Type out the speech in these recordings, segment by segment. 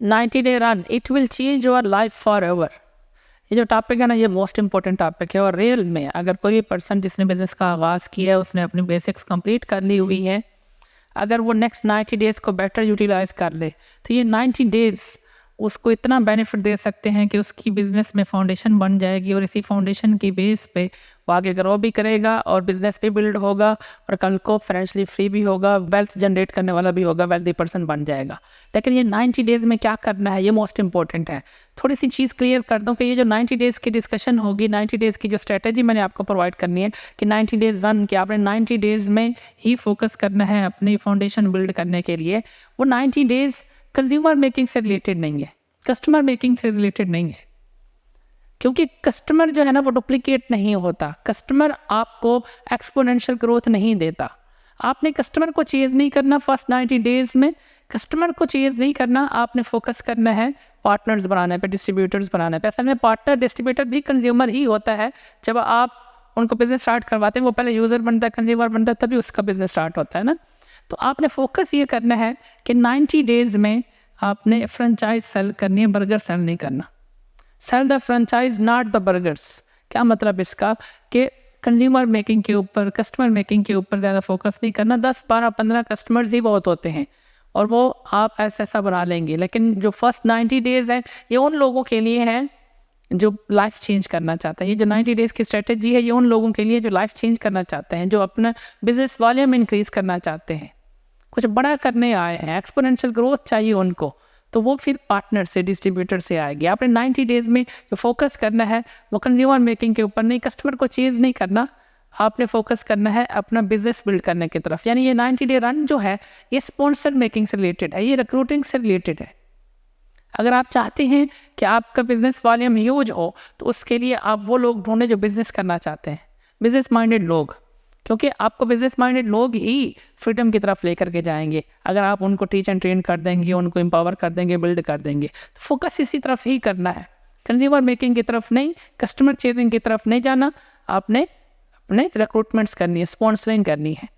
90 day run, it will change your life for ever. ये जो topic है ना, ये मोस्ट इंपॉर्टेंट टॉपिक है। और रियल में अगर कोई भी पर्सन जिसने बिजनेस का आगाज़ किया है, उसने अपनी बेसिक्स कंप्लीट कर ली हुई है, अगर वो नेक्स्ट 90 डेज़ को बेटर यूटिलाइज कर ले तो ये 90 डेज़ उसको इतना बेनिफिट दे सकते हैं कि उसकी बिज़नेस में फाउंडेशन बन जाएगी, और इसी फाउंडेशन की बेस पे वो आगे ग्रो भी करेगा और बिज़नेस भी बिल्ड होगा, और कल को फाइनेंशियली फ्री भी होगा, वेल्थ जनरेट करने वाला भी होगा, वेल्दी पर्सन बन जाएगा। लेकिन ये 90 डेज़ में क्या करना है, ये मोस्ट इंपॉर्टेंट है। थोड़ी सी चीज़ क्लियर कर दूँ कि ये जो 90 डेज़ की डिस्कशन होगी, 90 डेज़ की जो स्ट्रेटेजी मैंने आपको प्रोवाइड करनी है कि 90 डेज़ रन, कि आपने 90 डेज़ में ही फोकस करना है अपनी फाउंडेशन बिल्ड करने के लिए। वो 90 डेज़ कंज्यूमर मेकिंग से रिलेटेड नहीं है, कस्टमर मेकिंग से रिलेटेड नहीं है, क्योंकि कस्टमर जो है ना वो डुप्लीकेट नहीं होता। कस्टमर आपको एक्सपोनेंशियल ग्रोथ नहीं देता। आपने कस्टमर को चेज़ नहीं करना फर्स्ट 90 डेज़ में, कस्टमर को चेज़ नहीं करना, आपने फोकस करना है पार्टनर्स बनाने पे, डिस्ट्रीब्यूटर्स बनाने पे। असल में पार्टनर डिस्ट्रीब्यूटर भी कंज्यूमर ही होता है। जब आप उनको बिजनेस स्टार्ट करवाते हैं, वो पहले यूज़र बनता है, कंज्यूमर बनता है, तभी उसका बिजनेस स्टार्ट होता है ना। तो आपने फोकस ये करना है कि 90 डेज़ में आपने फ्रेंचाइज सेल करनी है, बर्गर सेल नहीं करना। Sell the franchise not the burgers. क्या मतलब इसका कि कंज्यूमर मेकिंग के ऊपर, कस्टमर मेकिंग के ऊपर ज़्यादा फोकस नहीं करना। 10, 12, 15 कस्टमर्स ही बहुत होते हैं और वो आप ऐसा बना लेंगे। लेकिन जो फर्स्ट 90 डेज़ है ये उन लोगों के लिए है जो लाइफ चेंज करना चाहता है। ये जो 90 डेज़ की स्ट्रेटेजी है ये उन लोगों के लिए जो लाइफ चेंज करना चाहते हैं, जो अपना बिजनेस वॉल्यूम इंक्रीज करना चाहते हैं, कुछ बड़ा करने आए हैं, एक्सपोनेंशियल ग्रोथ चाहिए उनको, तो वो फिर पार्टनर से, डिस्ट्रीब्यूटर से आएगी। आपने 90 डेज़ में जो फोकस करना है वो कंज्यूमर मेकिंग के ऊपर नहीं, कस्टमर को चेंज नहीं करना, आपने फोकस करना है अपना बिजनेस बिल्ड करने की तरफ। यानी ये 90 डे रन जो है ये स्पॉन्सर मेकिंग से रिलेटेड है, ये रिक्रूटिंग से रिलेटेड है। अगर आप चाहते हैं कि आपका बिजनेस वॉल्यूम ह्यूज हो तो उसके लिए आप वो लोग ढूंढें जो बिजनेस करना चाहते हैं, बिजनेस माइंडेड लोग, क्योंकि आपको बिजनेस माइंडेड लोग ही फ्रीडम की तरफ लेकर के जाएंगे। अगर आप उनको टीच एंड ट्रेन कर देंगे, उनको एम्पावर कर देंगे, बिल्ड कर देंगे, तो फोकस इसी तरफ ही करना है, कंज्यूमर मेकिंग की तरफ नहीं, कस्टमर चेजिंग की तरफ नहीं जाना। आपने अपने रिक्रूटमेंट्स करनी है, स्पॉन्सरिंग करनी है।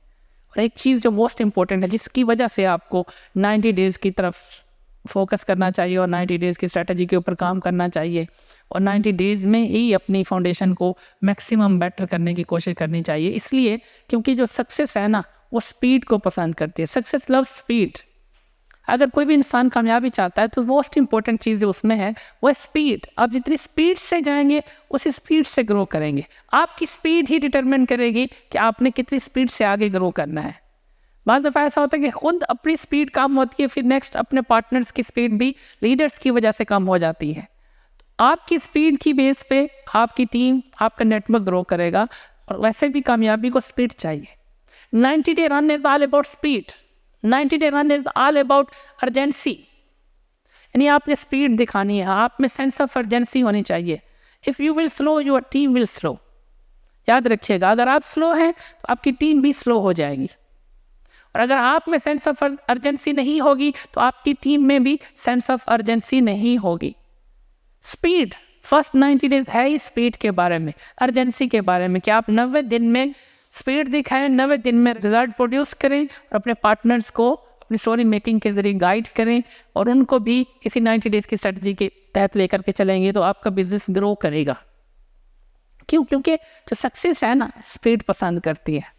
और एक चीज़ जो मोस्ट इंपॉर्टेंट है जिसकी वजह से आपको 90 डेज़ की तरफ फोकस करना चाहिए और 90 डेज़ की स्ट्रेटजी के ऊपर काम करना चाहिए, और 90 डेज़ में ही अपनी फाउंडेशन को मैक्सिमम बेटर करने की कोशिश करनी चाहिए। इसलिए क्योंकि जो सक्सेस है ना वो स्पीड को पसंद करती है। Success love speed. अगर कोई भी इंसान कामयाबी चाहता है तो मोस्ट इंपॉर्टेंट चीज़ जो उसमें है वो है स्पीड। आप जितनी स्पीड से जाएंगे उसी स्पीड से ग्रो करेंगे। आपकी स्पीड ही डिटरमिन करेगी कि आपने कितनी स्पीड से आगे ग्रो करना है। बाद दफ़ा ऐसा होता है कि खुद अपनी स्पीड कम होती है, फिर नेक्स्ट अपने पार्टनर्स की स्पीड भी लीडर्स की वजह से कम हो जाती है। तो आपकी स्पीड की बेस पे आपकी टीम, आपका नेटवर्क ग्रो करेगा, और वैसे भी कामयाबी को स्पीड चाहिए। 90 day run is all about speed. 90 day run is all about urgency. यानी आपने स्पीड दिखानी है, आप में सेंस ऑफ अर्जेंसी होनी चाहिए। If you will slow your team will slow. याद रखिएगा, अगर आप स्लो हैं तो आपकी टीम भी स्लो हो जाएगी, और अगर आप में सेंस ऑफ अर्जेंसी नहीं होगी तो आपकी टीम में भी सेंस ऑफ अर्जेंसी नहीं होगी। स्पीड फर्स्ट 90 डेज है ही स्पीड के बारे में, अर्जेंसी के बारे में, कि आप 90 दिन में स्पीड दिखाएं, 90 दिन में रिजल्ट प्रोड्यूस करें, और अपने पार्टनर्स को अपनी स्टोरी मेकिंग के जरिए गाइड करें, और उनको भी इसी 90 डेज की स्ट्रेटजी के तहत लेकर के चलेंगे तो आपका बिजनेस ग्रो करेगा। क्यों? क्योंकि जो सक्सेस है ना स्पीड पसंद करती है।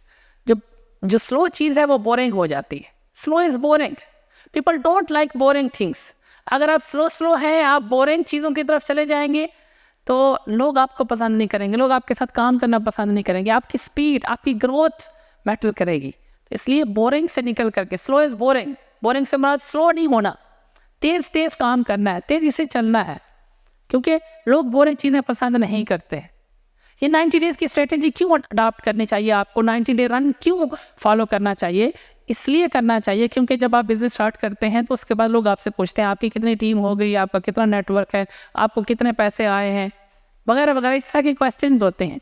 जो स्लो चीज़ है वो बोरिंग हो जाती है। Slow is boring. People don't like boring things. अगर आप स्लो हैं, आप बोरिंग चीज़ों की तरफ चले जाएंगे तो लोग आपको पसंद नहीं करेंगे, लोग आपके साथ काम करना पसंद नहीं करेंगे। आपकी स्पीड, आपकी ग्रोथ मैटर करेगी। तो इसलिए बोरिंग से निकल करके, स्लो इज़ बोरिंग। बोरिंग से मतलब स्लो नहीं होना, तेज़ काम करना है, तेज़ी से चलना है, क्योंकि लोग बोरिंग चीज़ें पसंद नहीं करते। ये 90 डेज़ की स्ट्रेटेजी क्यों अडॉप्ट करनी चाहिए आपको, 90 डे रन क्यों फॉलो करना चाहिए? इसलिए करना चाहिए क्योंकि जब आप बिजनेस स्टार्ट करते हैं तो उसके बाद लोग आपसे पूछते हैं आपकी कितनी टीम हो गई, आपका कितना नेटवर्क है, आपको कितने पैसे आए हैं, वगैरह वगैरह, इस तरह के क्वेश्चन होते हैं।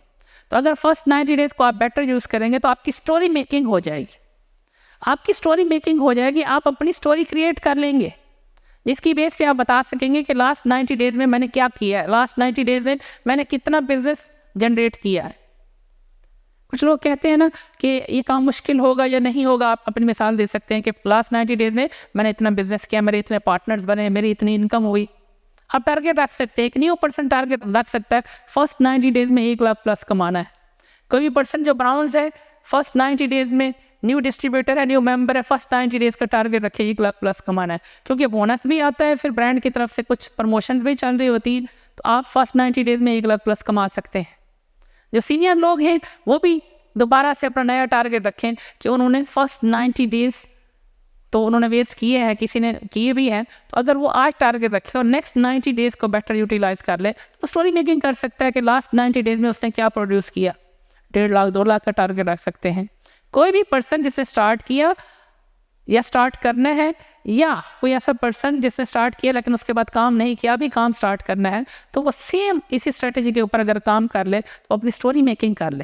तो अगर फर्स्ट 90 डेज़ को आप बेटर यूज़ करेंगे तो आपकी स्टोरी मेकिंग हो जाएगी। आपकी स्टोरी मेकिंग हो जाएगी, आप अपनी स्टोरी क्रिएट कर लेंगे जिसकी बेस पे आप बता सकेंगे कि लास्ट 90 डेज़ में मैंने क्या किया है, लास्ट 90 डेज़ में मैंने कितना बिजनेस जनरेट किया है। कुछ लोग कहते हैं ना कि ये काम मुश्किल होगा या नहीं होगा। आप अपनी मिसाल दे सकते हैं कि लास्ट 90 डेज में मैंने इतना बिजनेस किया, मेरे इतने पार्टनर्स बने, मेरी इतनी इनकम हुई। आप टारगेट रख सकते हैं, एक न्यू पर्सन टारगेट रख सकता है फर्स्ट 90 डेज में 1 लाख प्लस कमाना है। कोई भी पर्सन जो ब्राउन्स है फर्स्ट 90 डेज में, न्यू डिस्ट्रीब्यूटर है, न्यू मेंबर है, फर्स्ट 90 डेज का टारगेट रखे 1 लाख प्लस कमाना है, क्योंकि बोनस भी आता है, फिर ब्रांड की तरफ से कुछ प्रमोशन भी चल रही होती है, तो आप फर्स्ट 90 डेज में 1 लाख प्लस कमा सकते हैं। जो सीनियर लोग हैं वो भी दोबारा से अपना नया टारगेट रखें कि उन्होंने फर्स्ट 90 डेज तो उन्होंने वेस्ट किए हैं, किसी ने किए भी हैं, तो अगर वो आज टारगेट रखे और नेक्स्ट 90 डेज को बेटर यूटिलाइज कर ले तो स्टोरी मेकिंग कर सकता है कि लास्ट 90 डेज में उसने क्या प्रोड्यूस किया। 1.5 लाख 2 लाख का टारगेट रख सकते हैं। कोई भी पर्सन जिसने स्टार्ट किया या स्टार्ट करना है, या कोई ऐसा पर्सन जिसने स्टार्ट किया लेकिन उसके बाद काम नहीं किया, अभी काम स्टार्ट करना है, तो वो सेम इसी स्ट्रेटेजी के ऊपर अगर काम कर ले तो अपनी स्टोरी मेकिंग कर ले।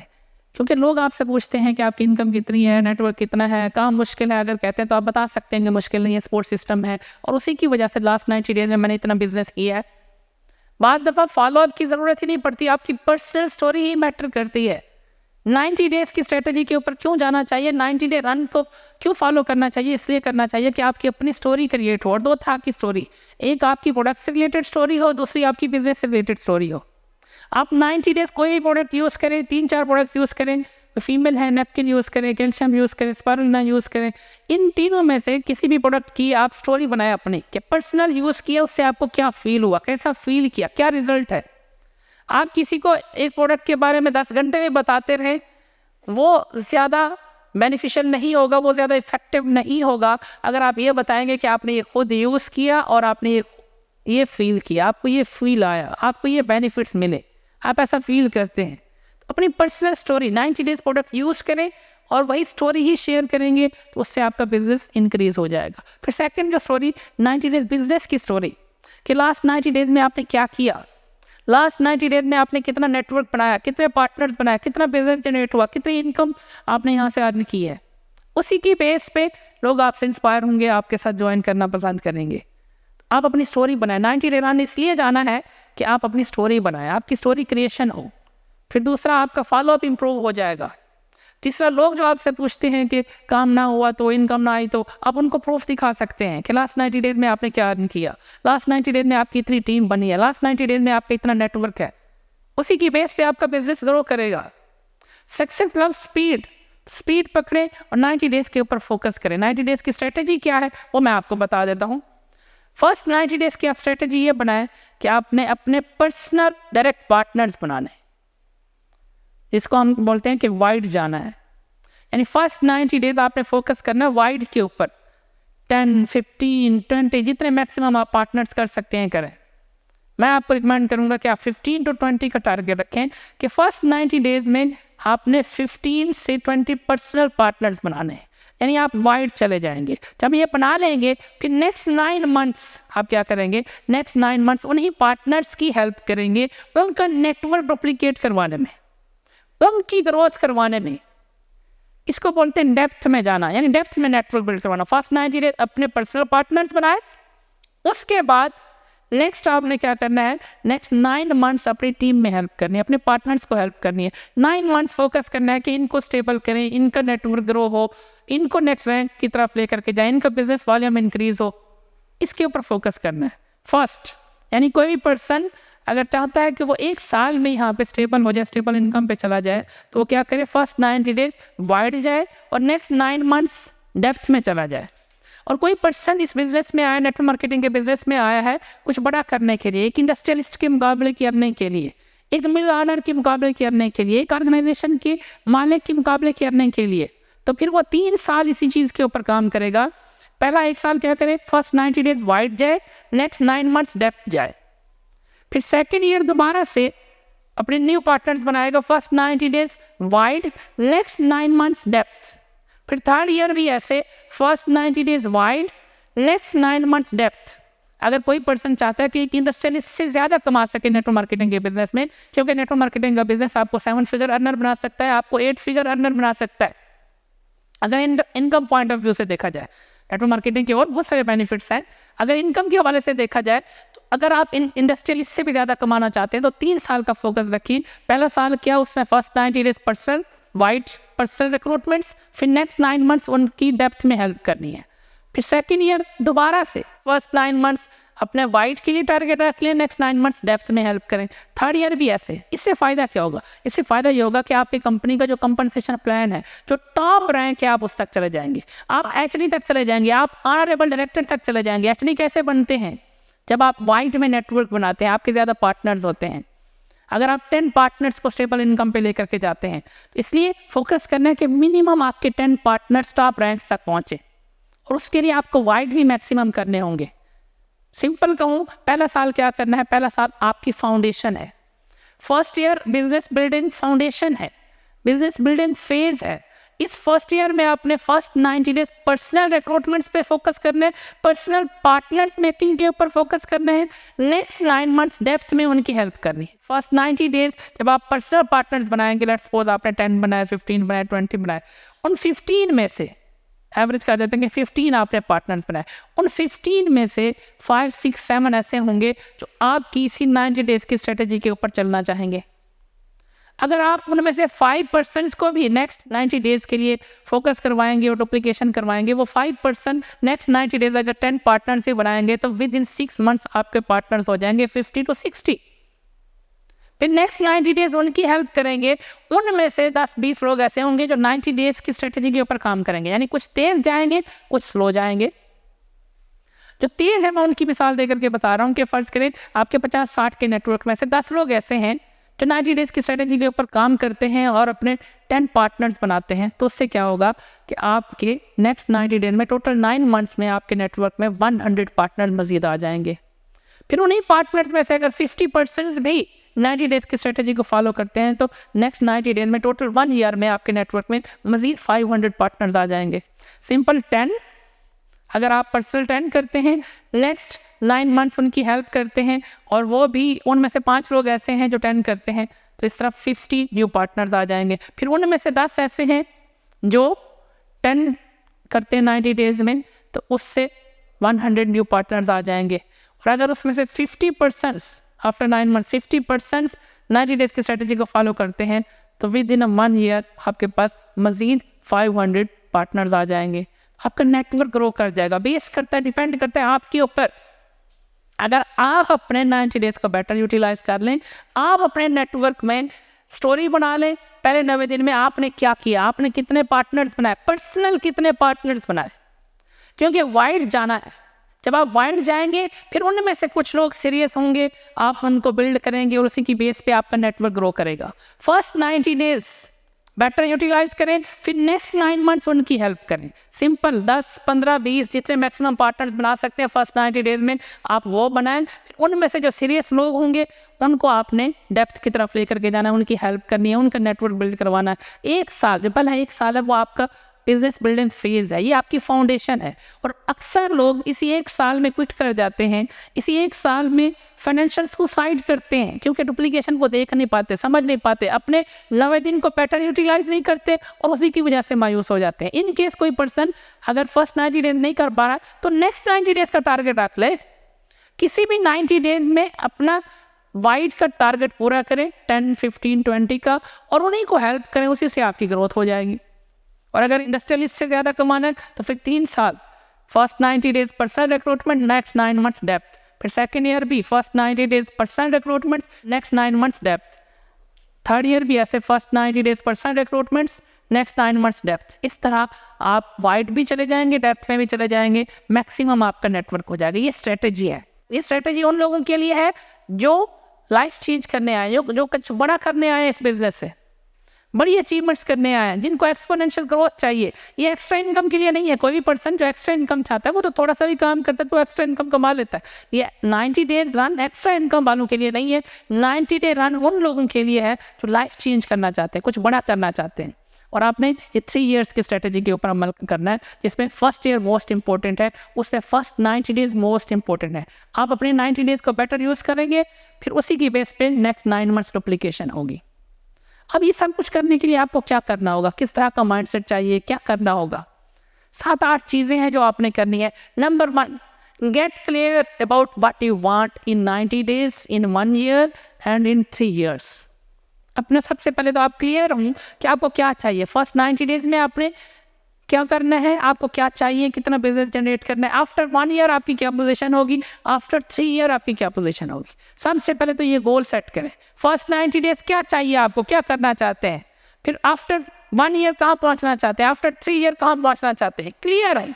क्योंकि लोग आपसे पूछते हैं कि आपकी इनकम कितनी है, नेटवर्क कितना है, काम मुश्किल है, अगर कहते हैं तो आप बता सकते हैं कि मुश्किल नहीं है, सपोर्ट सिस्टम है, और उसी की वजह से लास्ट 90 डेज में मैंने इतना बिजनेस किया है। बाद दफ़ा फॉलोअप की ज़रूरत ही नहीं पड़ती, आपकी पर्सनल स्टोरी ही मैटर करती है। 90 डेज की स्ट्रेटजी के ऊपर क्यों जाना चाहिए, 90 डे रन को क्यों फॉलो करना चाहिए, इसलिए करना चाहिए कि आपकी अपनी स्टोरी क्रिएट हो। और 2 तरह की स्टोरी, एक आपकी प्रोडक्ट से रिलेटेड स्टोरी हो, दूसरी आपकी बिजनेस से रिलेटेड स्टोरी हो। आप 90 डेज कोई भी प्रोडक्ट यूज़ करें, 3-4 प्रोडक्ट्स यूज़ करें, फीमेल है नैपकिन यूज़ करें, कैल्शियम यूज़ करें, स्पारुलिना यूज़ करें, इन तीनों में से किसी भी प्रोडक्ट की आप स्टोरी बनाए अपनी, कि पर्सनल यूज़ किया, उससे आपको क्या फील हुआ, कैसा फील किया, क्या रिजल्ट है। आप किसी को एक प्रोडक्ट के बारे में 10 घंटे में बताते रहे, वो ज़्यादा बेनिफिशियल नहीं होगा, वो ज़्यादा इफेक्टिव नहीं होगा अगर आप ये बताएंगे कि आपने ये खुद यूज़ किया और आपने ये फील किया, आपको ये फील आया, आपको ये बेनिफिट्स मिले, आप ऐसा फील करते हैं। तो अपनी personal story 90 days product use करें और वही स्टोरी ही शेयर करेंगे, तो उससे आपका बिजनेस इंक्रीज हो जाएगा। फिर सेकंड जो स्टोरी 90 डेज बिजनेस की स्टोरी, कि लास्ट 90 डेज में आपने क्या किया, लास्ट 90 डेज में आपने कितना नेटवर्क बनाया, कितने पार्टनर्स बनाया, कितना बिजनेस जनरेट हुआ, कितनी इनकम आपने यहाँ से अर्न की है। उसी की बेस पे लोग आपसे इंस्पायर होंगे, आपके साथ ज्वाइन करना पसंद करेंगे। आप अपनी स्टोरी बनाएं। 90 डे रन इसलिए जाना है कि आप अपनी स्टोरी बनाएं, आपकी स्टोरी क्रिएशन हो। फिर दूसरा, आपका फॉलोअप इंप्रूव हो जाएगा। तीसरा, लोग जो आपसे पूछते हैं कि काम ना हुआ तो, इनकम ना आई तो, आप उनको प्रूफ दिखा सकते हैं कि लास्ट 90 डेज में आपने क्या अर्न किया, लास्ट 90 डेज में आपकी इतनी टीम बनी है, लास्ट 90 डेज में आपका इतना नेटवर्क है। उसी की बेस पे आपका बिजनेस ग्रो करेगा। सक्सेस लव स्पीड, स्पीड पकड़ें और 90 डेज के ऊपर फोकस करें। 90 डेज की स्ट्रेटेजी क्या है वो मैं आपको बता देता हूँ। फर्स्ट 90 डेज की आप स्ट्रेटेजी ये बनाएं कि आपने अपने पर्सनल डायरेक्ट पार्टनर्स बनाने, जिसको हम बोलते हैं कि वाइड जाना है। यानी फर्स्ट 90 डेज आपने फोकस करना है वाइड के ऊपर। 10, 15, 20 जितने मैक्सिमम आप पार्टनर्स कर सकते हैं करें। मैं आपको रिकमेंड करूंगा कि आप 15 to 20 का टारगेट रखें कि फर्स्ट 90 डेज में आपने 15 से 20 पर्सनल पार्टनर्स बनाने हैं। यानी आप वाइड चले जाएंगे। जब ये बना लेंगे फिर नेक्स्ट 9 मंथ्स आप क्या करेंगे, नेक्स्ट 9 मंथ्स उन्हीं पार्टनर्स की हेल्प करेंगे उनका नेटवर्क डुप्लीकेट करवाने में, उनकी ग्रोथ करवाने में। इसको बोलते हैं डेप्थ में जाना, यानी डेप्थ में नेटवर्क बिल्ड करवाना। फर्स्ट 90 डेज अपने पर्सनल पार्टनर्स बनाए, उसके बाद नेक्स्ट आपने क्या करना है, नेक्स्ट 9 मंथ्स अपनी टीम में हेल्प करनी है, अपने पार्टनर्स को हेल्प करनी है। 9 मंथ्स फोकस करना है कि इनको स्टेबल करें, इनका नेटवर्क ग्रो हो, इनको नेक्स्ट रैंक की तरफ लेकर के जाए, इनका बिजनेस वॉल्यूम इंक्रीज हो, इसके ऊपर फोकस करना है फर्स्ट। यानी कोई भी पर्सन अगर चाहता है कि वो 1 साल में यहाँ पे स्टेबल हो जाए, स्टेबल इनकम पे चला जाए, तो वो क्या करे, फर्स्ट 90 डेज वाइड जाए और नेक्स्ट 9 मंथ्स डेप्थ में चला जाए। और कोई पर्सन इस बिजनेस में आया, नेटवर्क मार्केटिंग के बिजनेस में आया है कुछ बड़ा करने के लिए, एक इंडस्ट्रियलिस्ट के मुकाबले करने के लिए, एक मिल ऑनर के मुकाबले करने के लिए, एक ऑर्गेनाइजेशन के मालिक के मुकाबले करने के लिए, तो फिर वो 3 साल इसी चीज़ के ऊपर काम करेगा। पहला 1 साल क्या करे, फर्स्ट 90 डेज वाइड जाए, नेक्स्ट 9 मंथ्स डेप्थ जाए। फिर सेकेंड ईयर दोबारा से अपने न्यू पार्टनर्स बनाएगा, first 90 days wide, next 9 months depth. फिर थर्ड ईयर भी ऐसे, first 90 days wide, next 9 months depth. अगर कोई पर्सन चाहता है कि एक इंडस्ट्रियलिस्ट से ज़्यादा कमा सके नेटवर्क मार्केटिंग के बिजनेस में, क्योंकि नेटवर्क मार्केटिंग का बिजनेस आपको 7 फिगर अर्नर बना सकता है, आपको 8 फिगर अर्नर बना सकता है अगर इनकम पॉइंट ऑफ व्यू से देखा जाए। नेटवर्क मार्केटिंग के और बहुत सारे बेनिफिट्स हैं। अगर इनकम के हवाले से देखा जाए तो अगर आप इंडस्ट्रियल इससे भी ज़्यादा कमाना चाहते हैं तो 3 साल का फोकस रखिए। पहला साल क्या, उसमें first 90 days personal, wide personal recruitments, फिर नेक्स्ट 9 मंथ्स उनकी डेप्थ में हेल्प करनी है। फिर सेकेंड ईयर दोबारा से फर्स्ट 9 मंथ्स अपने वाइड के लिए टारगेट रख लें, नेक्स्ट 9 मंथ्स डेप्थ में हेल्प करें। थर्ड ईयर भी ऐसे। इससे फ़ायदा क्या होगा? इससे फ़ायदा ये होगा कि आपकी कंपनी का जो कंपनसेशन प्लान है, जो टॉप रैंक है, आप उस तक चले जाएंगे, आप एचडी तक चले जाएंगे, आप ऑनरेबल डायरेक्टर तक चले जाएंगे। एचडी कैसे बनते हैं? जब आप वाइड में नेटवर्क बनाते हैं, आपके ज़्यादा पार्टनर्स होते हैं। अगर आप 10 पार्टनर्स को स्टेबल इनकम पे लेकर के जाते हैं, तो इसलिए फोकस करना है कि मिनिमम आपके 10 पार्टनर्स टॉप रैंक्स तक पहुँचे, और उसके लिए आपको वाइड भी मैक्सिमम करने होंगे। सिंपल कहूँ, पहला साल क्या करना है? पहला साल आपकी फाउंडेशन है। First year business building foundation है, बिजनेस बिल्डिंग फेज है। इस फर्स्ट ईयर में आपने फर्स्ट 90 डेज पर्सनल रिक्रूटमेंट्स पे फोकस करना है, पर्सनल पार्टनर्स मेकिंग के ऊपर फोकस करना है, नेक्स्ट 9 मंथ्स डेप्थ में उनकी हेल्प करनी है। फर्स्ट 90 डेज जब आप पर्सनल पार्टनर्स बनाएंगे, लेट्स सपोज आपने 10 बनाए, 15 बनाए, 20 बनाए, उन 15 में से एवरेज कर देते हैं कि 15 आपने पार्टनर्स बनाए, उन 15 में से 5, 6, 7 ऐसे होंगे जो आपकी इसी 90 डेज की स्ट्रेटेजी के ऊपर चलना चाहेंगे। अगर आप उनमें से 5% को भी नेक्स्ट 90 डेज के लिए फोकस करवाएंगे और डुप्लीकेशन करवाएंगे, वो 5% नेक्स्ट 90 डेज अगर 10 पार्टनर्स ही बनाएंगे तो विद इन 6 मंथ्स आपके पार्टनर्स हो जाएंगे 50 to 60। फिर नेक्स्ट 90 डेज उनकी हेल्प करेंगे, उनमें से 10-20 लोग ऐसे होंगे जो 90 डेज की स्ट्रेटेजी के ऊपर काम करेंगे, यानी कुछ तेज जाएंगे, कुछ स्लो जाएंगे। जो तेज है मैं उनकी मिसाल देकर के बता रहा हूँ कि फ़र्ज़ करें आपके 50-60 के नेटवर्क में से 10 लोग ऐसे हैं जो 90 डेज़ की स्ट्रेटेजी के ऊपर काम करते हैं और अपने 10 पार्टनर्स बनाते हैं। तो उससे क्या होगा कि आपके नेक्स्ट 90 डेज में टोटल 9 मंथ्स में आपके नेटवर्क में 100 पार्टनर मजीद आ जाएंगे। फिर उन्हीं पार्टनर्स में से अगर 50% भी 90 डेज़ की स्ट्रेटेजी को फॉलो करते हैं तो नेक्स्ट 90 डेज में टोटल 1 ईयर में आपके नेटवर्क में मजीद 500 पार्टनर्स आ जाएंगे। सिंपल 10, अगर आप पर्सनल 10 करते हैं, नेक्स्ट 9 मंथ्स उनकी हेल्प करते हैं और वो भी उनमें से 5 लोग ऐसे हैं जो 10 करते हैं, तो इस तरह 50 न्यू पार्टनर्स आ जाएंगे। फिर उनमें से 10 ऐसे हैं जो 10 करते हैं 90 डेज़ में, तो उससे 100 न्यू पार्टनर्स आ जाएंगे। और अगर उसमें से 50% आफ्टर 9 मंथ्स 50% 90 डेज़ की स्ट्रेटेजी को फॉलो करते हैं, तो विद इन 1 ईयर आपके पास मज़ीद 500 पार्टनर्स आ जाएंगे। आपका नेटवर्क ग्रो कर जाएगा। बेस करता है, डिपेंड करता है आपके ऊपर। अगर आप अपने 90 डेज़ को बेटर यूटिलाइज कर लें, आप अपने नेटवर्क में स्टोरी बना लें, पहले 90 दिन में आपने क्या किया, आपने कितने पार्टनर्स बनाए, पर्सनल कितने पार्टनर्स बनाए, क्योंकि वाइड जाना है। जब आप वाइड जाएंगे फिर उनमें से कुछ लोग सीरियस होंगे, आप उनको बिल्ड करेंगे और उसी की बेस पे आपका नेटवर्क ग्रो करेगा। फर्स्ट 90 डेज़ बेटर यूटिलाइज करें, फिर नेक्स्ट 9 मंथ्स उनकी हेल्प करें। सिंपल 10, 15, 20 जितने मैक्सिमम पार्टनर्स बना सकते हैं फर्स्ट 90 डेज में आप वो बनाएं। फिर उनमें से जो सीरियस लोग होंगे उनको आपने डेप्थ की तरफ लेकर के जाना है, उनकी हेल्प करनी है, उनका नेटवर्क बिल्ड करवाना है। 1 साल, जो पहला 1 साल है वो आपका बिजनेस बिल्डिंग फेज है, ये आपकी फाउंडेशन है। और अक्सर लोग इसी 1 साल में क्विट कर जाते हैं, इसी 1 साल में फाइनेंशियल्स को साइड करते हैं, क्योंकि डुप्लीकेशन को देख नहीं पाते, समझ नहीं पाते, अपने 90 दिन को बेटर यूटिलाइज नहीं करते और उसी की वजह से मायूस हो जाते हैं। इन केस कोई पर्सन अगर फर्स्ट 90 डेज नहीं कर पा रहा तो नेक्स्ट 90 डेज का टारगेट रख ले। किसी भी 90 डेज में अपना वाइड का टारगेट पूरा करें, 10, 15, 20 का, और उन्हीं को हेल्प करें, उसी से आपकी ग्रोथ हो जाएगी। और अगर इंडस्ट्रियलिस्ट से ज़्यादा कमाना है तो फिर 3 साल, first 90 days personal recruitment, next 9 months depth. फिर सेकेंड ईयर भी first 90 days personal recruitment, next 9 months depth. Third year भी ऐसे first 90 days personal recruitments, next 9 months depth. इस तरह आप वाइड भी चले जाएंगे, डेप्थ में भी चले जाएंगे, मैक्सिमम आपका नेटवर्क हो जाएगा। ये स्ट्रेटेजी है। ये स्ट्रेटेजी उन लोगों के लिए है जो लाइफ चेंज करने आए, जो कुछ बड़ा करने आए इस बिजनेस से, बड़ी अचीवमेंट्स करने आए हैं, जिनको एक्सपोनेंशियल ग्रोथ चाहिए। ये एक्स्ट्रा इनकम के लिए नहीं है। कोई भी पर्सन जो एक्स्ट्रा इनकम चाहता है वो तो थोड़ा सा भी काम करता है तो एक्स्ट्रा इनकम कमा लेता है। ये 90 डेज रन एक्स्ट्रा इनकम वालों के लिए नहीं है। 90 डे रन उन लोगों के लिए है जो लाइफ चेंज करना चाहते हैं, कुछ बड़ा करना चाहते हैं। और आपने ये 3 इयर्स की स्ट्रेटेजी के ऊपर अमल करना है, जिसमें फर्स्ट ईयर मोस्ट इंपॉर्टेंट है, उसमें फर्स्ट 90 डेज मोस्ट इंपॉर्टेंट है। आप अपने 90 डेज को बेटर यूज़ करेंगे, फिर उसी की बेस पे नेक्स्ट 9 मंथ्स डुप्लीकेशन होगी। अब ये सब कुछ करने के लिए आपको क्या करना होगा, किस तरह का माइंडसेट चाहिए, क्या करना होगा? 7-8 चीज़ें हैं जो आपने करनी है। Number 1, get clear about what you want in 90 days, in 1 year and in 3 years. अपना सबसे पहले तो आप क्लियर हों कि आपको क्या चाहिए। फर्स्ट 90 डेज में आपने क्या करना है, आपको क्या चाहिए, कितना बिजनेस जनरेट करना है। आफ्टर 1 ईयर आपकी क्या पोजीशन होगी, आफ्टर 3 ईयर आपकी क्या पोजीशन होगी। सबसे पहले तो ये गोल सेट करें। फर्स्ट 90 डेज क्या चाहिए आपको, क्या करना चाहते हैं, फिर आफ्टर 1 ईयर कहाँ पहुँचना चाहते हैं, आफ्टर 3 ईयर कहाँ पहुँचना चाहते हैं, क्लियर है।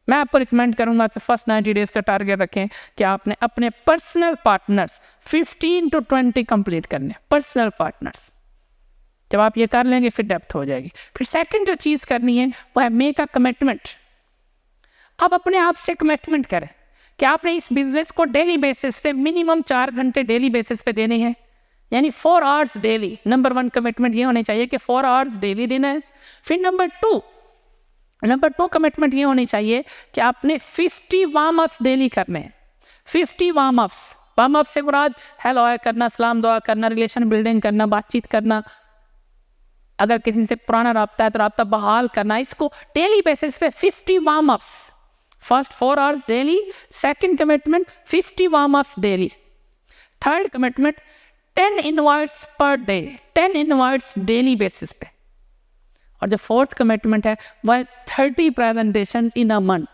मैं आपको रिकमेंड करूंगा कि फर्स्ट 90 डेज का टारगेट रखें कि आपने अपने पर्सनल पार्टनर्स 15 to 20 कंप्लीट करने, पर्सनल पार्टनर्स। जब आप ये कर लेंगे फिर डेप्थ हो जाएगी। फिर सेकंड जो चीज़ करनी है वो है मेक अ कमिटमेंट। अब अपने आप से कमिटमेंट करें कि आपने इस बिजनेस को डेली बेसिस पे मिनिमम 4 घंटे डेली बेसिस पे देने हैं, यानी 4 आवर्स डेली। नंबर 1 कमिटमेंट ये होनी चाहिए कि 4 आवर्स डेली देना है। फिर नंबर 2 कमिटमेंट ये होनी चाहिए कि आपने 50 वार्म अप्स डेली करने हैं। 50 वार्म अप से मुराद हेलो करना, सलाम दुआ करना, रिलेशन बिल्डिंग करना, बातचीत करना, अगर किसी से पुराना राब्ता है तो राब्ता बहाल करना। इसको डेली बेसिस पे 50 warm ups, first 4 hours daily. Second commitment 50 warm ups daily. Third commitment 10 invites per day, 10 invites daily basis पे। और जो फोर्थ कमिटमेंट है वह 30 प्रेजेंटेशन इन अ मंथ।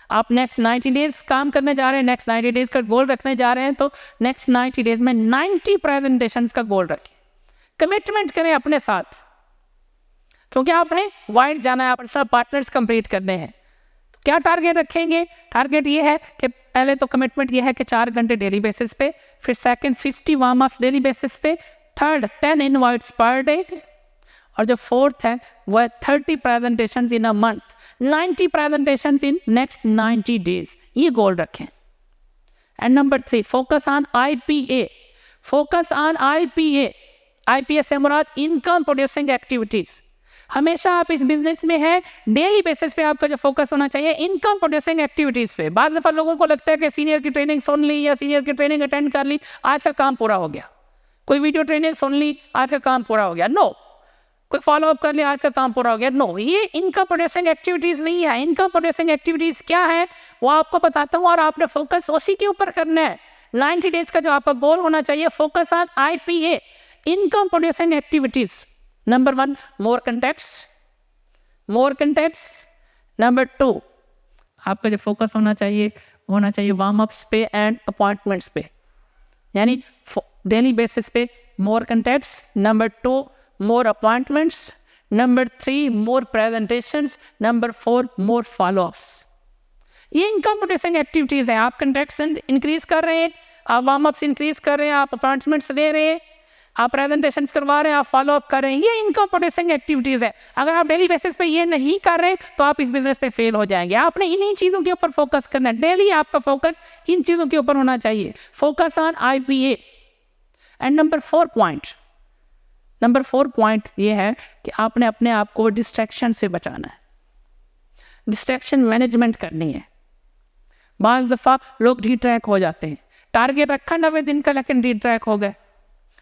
आप नेक्स्ट 90 डेज काम करने जा रहे हैं, नेक्स्ट 90 डेज का गोल रखने जा रहे हैं, तो नेक्स्ट 90 डेज में 90 प्रेजेंटेशंस का गोल रखें। कमिटमेंट करें अपने साथ, क्योंकि आपने वाइड जाना है, पर्सनल पार्टनर्स कंप्लीट करने हैं। तो क्या टारगेट रखेंगे, टारगेट ये है कि पहले तो कमिटमेंट ये है कि 4 घंटे डेली बेसिस पे, फिर second 50 warm ups daily basis पे, थर्ड 10 इनवाइट्स पर डे, और जो फोर्थ है वह 30 presentations in a month, 90 presentations in next 90 days, ये गोल रखें। And number 3 focus on IPA। Focus on IPA से मुराद इनकम प्रोड्यूसिंग एक्टिविटीज। हमेशा आप इस बिजनेस में है, डेली बेसिस पे आपका जो फोकस होना चाहिए इनकम प्रोड्यूसिंग एक्टिविटीज पे। बाद दफा लोगों को लगता है कि सीनियर की ट्रेनिंग सुन ली या सीनियर की ट्रेनिंग अटेंड कर ली, आज का काम पूरा हो गया। कोई वीडियो ट्रेनिंग सुन ली, आज का काम पूरा हो गया, नो। कोई फॉलो अप कर लिया, आज का काम पूरा हो गया, नो। ये इनकम प्रोड्यूसिंग एक्टिविटीज नहीं है। इनकम प्रोड्यूसिंग एक्टिविटीज क्या है वो आपको बताता हूँ, और आपने फोकस उसी के ऊपर करना है। 90 डेज का जो आपका गोल होना चाहिए, focus on IPA, income producing activities. Number 1 more contacts. Number 2 आपका जो फोकस होना चाहिए वार्म अप्स पे एंड अपॉइंटमेंट्स पे, यानी डेली बेसिस पे मोर कॉन्टैक्ट्स। नंबर 2 मोर अपॉइंटमेंट्स। नंबर 3 मोर प्रेजेंटेशंस। नंबर 4 मोर फॉलोअप्स। ये इनकम प्रोड्यूसिंग एक्टिविटीज है। आप कॉन्टैक्ट्स इंक्रीज कर रहे हैं, आप वार्म अप्स इंक्रीज कर रहे हैं, आप अपॉइंटमेंट्स ले रहे हैं, आप प्रेजेंटेशंस करवा रहे हैं, आप फॉलो अप कर रहे हैं, ये इनकम प्रोड्यूसिंग एक्टिविटीज है। अगर आप डेली बेसिस पे ये नहीं कर रहे तो आप इस बिजनेस पे फेल हो जाएंगे। आपने इन्हीं चीज़ों के ऊपर फोकस करना है, डेली आपका फोकस इन चीज़ों के ऊपर होना चाहिए। Focus on IPA। And number 4 point ये है कि आपने अपने आप को डिस्ट्रैक्शन से बचाना है, डिस्ट्रैक्शन मैनेजमेंट करनी है। बाज़ दफ़ा लोग डिट्रैक हो जाते हैं, टारगेट रखा 90 दिन का लेकिन डिट्रैक हो गए,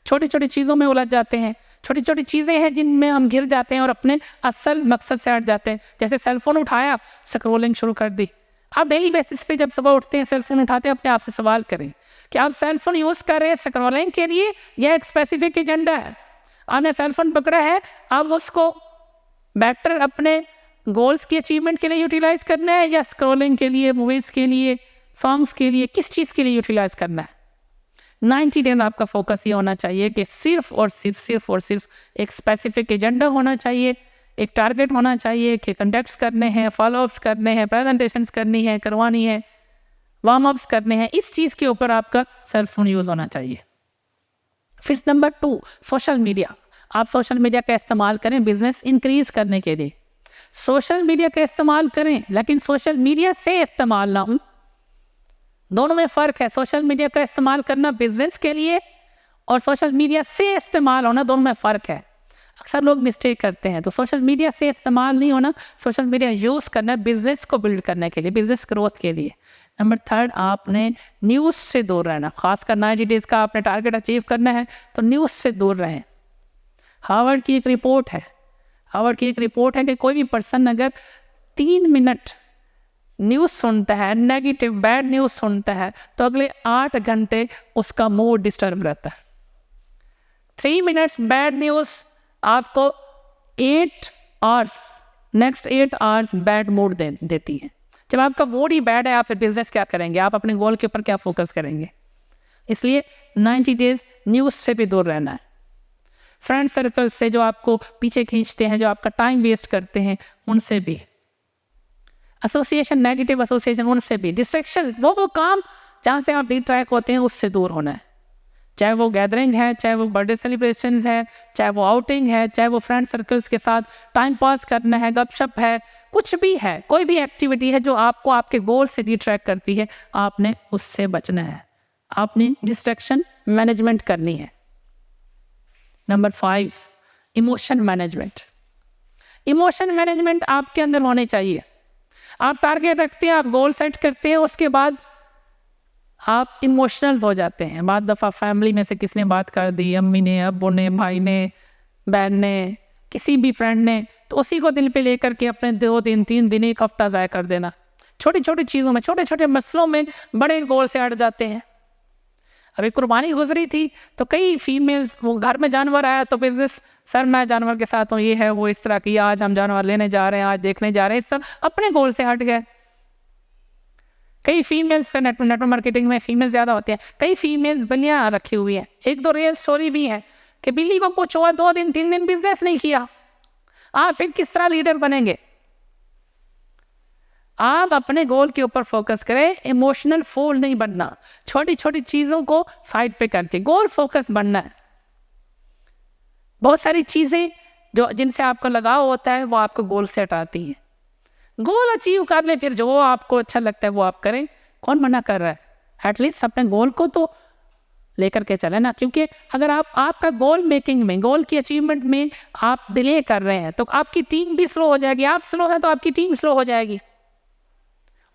छोटी छोटी चीज़ों में उलझ जाते हैं। छोटी छोटी चीज़ें हैं जिनमें हम घिर जाते हैं और अपने असल मकसद से हट जाते हैं। जैसे सेलफोन उठाया, स्क्रॉलिंग शुरू कर दी। आप डेली बेसिस पे जब सुबह उठते हैं, सेलफोन उठाते हैं, अपने आप से सवाल करें कि आप सेलफोन यूज़ कर रहे हैं स्क्रॉलिंग के लिए या एक स्पेसिफिक एजेंडा है। आपने सेलफोन पकड़ा है, अब उसको बेटर अपने गोल्स की अचीवमेंट के लिए यूटिलाइज करना है या स्क्रॉलिंग के लिए, मूवीज़ के लिए, सॉन्ग्स के लिए, किस चीज़ के लिए यूटिलाइज करना है। 90 डेज आपका फोकस ये होना चाहिए कि सिर्फ और सिर्फ एक स्पेसिफिक एजेंडा होना चाहिए, एक टारगेट होना चाहिए कि कॉन्टैक्ट्स करने हैं, फॉलोअप्स करने हैं, प्रेजेंटेशंस करनी है, करवानी है, वार्म अप्स करने हैं। इस चीज़ के ऊपर आपका सेलफोन यूज़ होना चाहिए। फिर नंबर 2 सोशल मीडिया। आप सोशल मीडिया का इस्तेमाल करें बिजनेस इंक्रीज करने के लिए। सोशल मीडिया का इस्तेमाल करें लेकिन सोशल मीडिया से इस्तेमाल ना हो, दोनों में फ़र्क है। सोशल मीडिया का इस्तेमाल करना बिजनेस के लिए और सोशल मीडिया से इस्तेमाल होना, दोनों में फ़र्क है। अक्सर लोग मिस्टेक करते हैं। तो सोशल मीडिया से इस्तेमाल नहीं होना, सोशल मीडिया यूज़ करना बिजनेस को बिल्ड करने के लिए, बिजनेस ग्रोथ के लिए। नंबर 3 आपने न्यूज़ से दूर रहना। खासकर 90 डेज़ का आपने टारगेट अचीव करना है तो न्यूज़ से दूर रहें। हार्वर्ड की एक रिपोर्ट है कि कोई भी पर्सन अगर 3 मिनट न्यूज़ सुनता है, नेगेटिव बैड न्यूज़ सुनता है, तो अगले 8 घंटे उसका मूड डिस्टर्ब रहता है। 3 मिनट्स बैड न्यूज़ आपको 8 hours, next 8 hours bad mood देती है। जब आपका मूड ही बैड है, आप फिर बिजनेस क्या करेंगे, आप अपने गोल के ऊपर क्या फोकस करेंगे। इसलिए 90 डेज न्यूज़ से भी दूर रहना है, फ्रेंड सर्कल से जो आपको पीछे खींचते हैं, जो आपका टाइम वेस्ट करते हैं, उनसे भी, एसोसिएशन, नेगेटिव एसोसिएशन, उनसे भी, डिस्ट्रैक्शन, वो काम जहाँ से आप डिस्ट्रैक्ट होते हैं उससे दूर होना है। चाहे वो गैदरिंग है, चाहे वो बर्थडे सेलिब्रेशन है, चाहे वो आउटिंग है, चाहे वो फ्रेंड सर्कल्स के साथ टाइम पास करना है, गपशप है, कुछ भी है, कोई भी एक्टिविटी है जो आपको आपके गोल से डिस्ट्रैक्ट करती है, आपने उससे बचना है, आपने डिस्ट्रैक्शन मैनेजमेंट करनी है। Number 5, emotion management. Emotion management आपके अंदर होने चाहिए। आप टारगेट रखते हैं, आप गोल सेट करते हैं, उसके बाद आप इमोशनल हो जाते हैं। बाद दफ़ा फैमिली में से किसने बात कर दी, अम्मी ने, अब्बू ने, भाई ने, बहन ने, किसी भी फ्रेंड ने, तो उसी को दिल पे लेकर के अपने 2 दिन, 3 दिन, 1 हफ्ता ज़ाया कर देना। छोटी छोटी चीज़ों में, छोटे छोटे मसलों में बड़े गोल से अड़ जाते हैं। अभी कुर्बानी गुजरी थी तो कई फीमेल्स, वो घर में जानवर आया तो बिजनेस, सर मैं जानवर के साथ हूँ, ये है वो, इस तरह की, आज हम जानवर लेने जा रहे हैं, आज देखने जा रहे हैं, इस तरह अपने गोल से हट गए। कई फीमेल्स का नेटवर्क मार्केटिंग में फीमेल ज़्यादा होते हैं, कई फीमेल्स बलियाँ रखी हुई हैं। 1-2 रियल स्टोरी भी है कि बिल्ली को कुछ हुआ, 2 दिन 3 दिन बिजनेस नहीं किया, आप फिर किस तरह लीडर बनेंगे। आप अपने गोल के ऊपर फोकस करें, इमोशनल फूल नहीं बनना, छोटी छोटी चीज़ों को साइड पे करके गोल फोकस बनना है। बहुत सारी चीज़ें जो जिनसे आपको लगाव होता है वो आपको गोल से हटाती हैं। गोल अचीव कर लें, फिर जो आपको अच्छा लगता है वो आप करें, कौन मना कर रहा है। एटलीस्ट अपने गोल को तो लेकर के चले ना, क्योंकि अगर आपका गोल मेकिंग में, गोल की अचीवमेंट में आप डिले कर रहे हैं तो आपकी टीम भी स्लो हो जाएगी। आप स्लो हैं तो आपकी टीम स्लो हो जाएगी